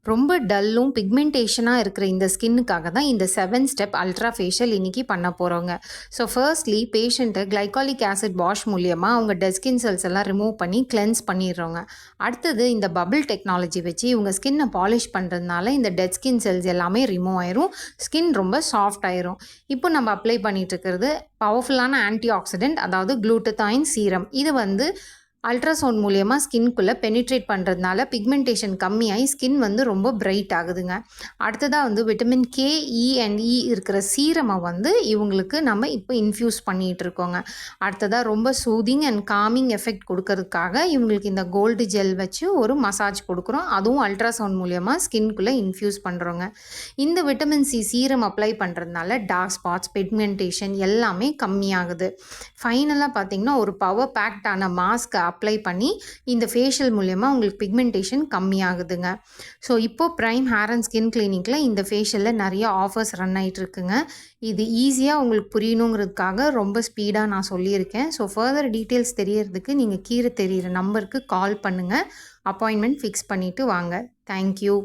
ரொம்ப டல்லும் பிக்மெண்டேஷனாக இருக்கிற இந்த ஸ்கின்னுக்காக தான் இந்த 7 ஸ்டெப் அல்ட்ரா ஃபேஷியல் இன்றைக்கி பண்ண போகிறோங்க. ஸோ ஃபர்ஸ்ட்லி பேஷண்ட்டை கிளைகாலிக் ஆசிட் வாஷ் மூலியமாக அவங்க டெட் ஸ்கின் செல்ஸ் எல்லாம் ரிமூவ் பண்ணி கிளென்ஸ் பண்ணிடுறோங்க. அடுத்தது இந்த பபிள் டெக்னாலஜி வச்சு இவங்க ஸ்கின்னை பாலிஷ் பண்ணுறதுனால இந்த டெட் ஸ்கின் செல்ஸ் எல்லாமே ரிமூவ் ஆயிரும், ஸ்கின் ரொம்ப சாஃப்ட் ஆயிரும். இப்போ நம்ம அப்ளை பண்ணிட்டு இருக்கிறது பவர்ஃபுல்லான ஆன்டி ஆக்சிடென்ட், அதாவது குளூட்டதாயின் சீரம். இது வந்து அல்ட்ராசவுண்ட் மூலியமாக ஸ்கின்குள்ளே பெனிட்ரேட் பண்ணுறதுனால பிக்மெண்டேஷன் கம்மியாகி ஸ்கின் வந்து ரொம்ப பிரைட் ஆகுதுங்க. அடுத்ததாக வந்து விட்டமின் கே, இ அண்ட் இ இருக்கிற சீரமை வந்து இவங்களுக்கு நம்ம இப்போ இன்ஃப்யூஸ் பண்ணிகிட்டு இருக்கோங்க. அடுத்ததாக ரொம்ப சூதிங் அண்ட் காமிங் எஃபெக்ட் கொடுக்கறதுக்காக இவங்களுக்கு இந்த கோல்டு ஜெல் வச்சு ஒரு மசாஜ் கொடுக்குறோம். அதுவும் அல்ட்ராசவுண்ட் மூலியமாக ஸ்கின்குள்ளே இன்ஃப்யூஸ் பண்ணுறோங்க. இந்த விட்டமின் சி சீரம் அப்ளை பண்ணுறதுனால டார்க் ஸ்பாட்ஸ், பிக்மெண்டேஷன் எல்லாமே கம்மியாகுது. ஃபைனலாக பார்த்தீங்கன்னா ஒரு பவர் பேக்டான மாஸ்க் அப்ளை பண்ணி இந்த ஃபேஷியல் மூலமா உங்களுக்கு பிக்மெண்டேஷன் கம்மியாகுதுங்க. ஸோ இப்போது ப்ரைம் ஹேர் அண்ட் ஸ்கின் கிளினிக்கில் இந்த ஃபேஷியலில் நிறைய ஆஃபர்ஸ் ரன் ஆகிட்டு இருக்குங்க. இது ஈஸியாக உங்களுக்கு புரியணுங்கிறதுக்காக ரொம்ப ஸ்பீடாக நான் சொல்லியிருக்கேன். ஸோ ஃபர்தர் டீட்டெயில்ஸ் தெரியறதுக்கு நீங்கள் கீழே தெரிகிற நம்பருக்கு கால் பண்ணுங்கள், அப்பாயின்மெண்ட் ஃபிக்ஸ் பண்ணிவிட்டு வாங்க. தேங்க்யூ.